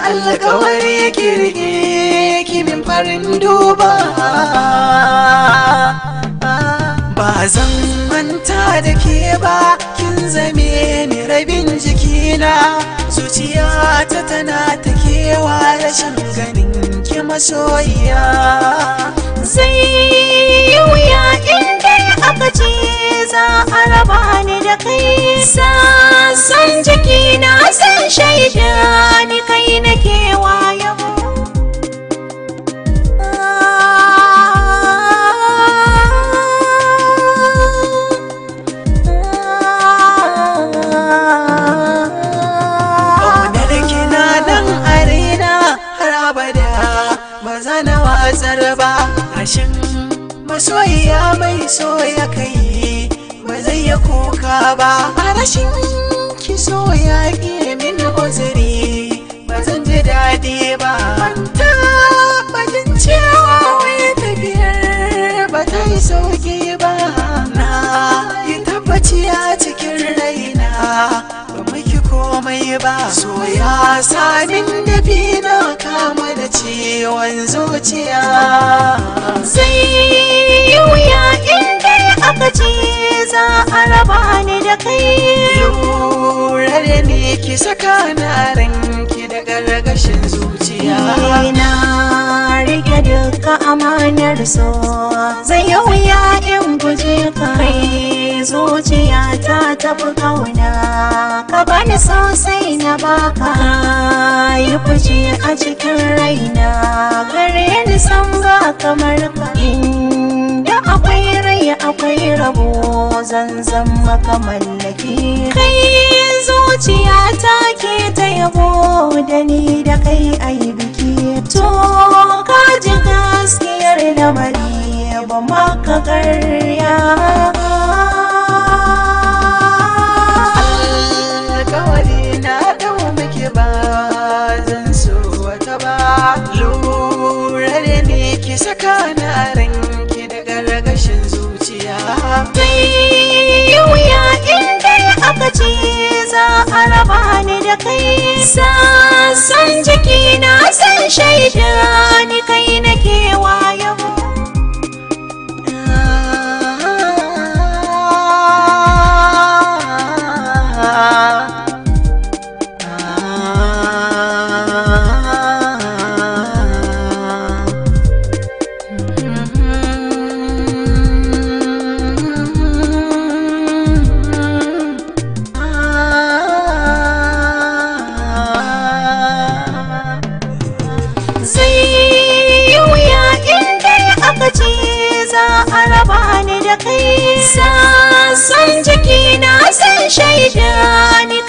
alƙawari kirki kimin farin duba. Ba zan manta da ke ba, kin zame ni rabin jikina. Zuciyata tana ta kewa rashin ganin ki masoyiya. Zai yi wuya inda aka ce za a raba ni da kai. Sassan jikina sun shaida ni kai nake wayo. Hashin masoyiya mai so ya kai ba zai ya kuka ba. A rashin ki so ya ƙi min uzuri ba zan ji daɗi ba. Manta bajin cewa wai tafiyar ba ta yi sauƙi ba. Na yi tabbaci a cikin raina ba miki komai ba. So ya samin dafi na kama da ciwon zuciya. Zai yi wuya inda aka ce za a raba ni da kai. Lura da ni ki saka na ranki da gargashin zuciya. Na rike duka amanar so. Zai yi wuya in guje ka. Kai zuciya ta tafi kauna. Ka bani sosai na baka. Yi fice a cikin raina. Gare ni san ba kamar ka. Inda akwai rai akwai rabo, zan zama ka mallaki. Kai zuciya ta ke ta yabo, da ni da kai ayi biki. To ka ji gaskiyar lamari, ba maka karya. Alƙawari na dau miki ba zan so wata ba. Lura da ni ki saka na ranki da gargashin zuciya. Zai yi wuya inda aka ce za a raba ni da kai. Sassan jikina sun shaida ni kai nake wayo. Sassan jikina sun shaida ni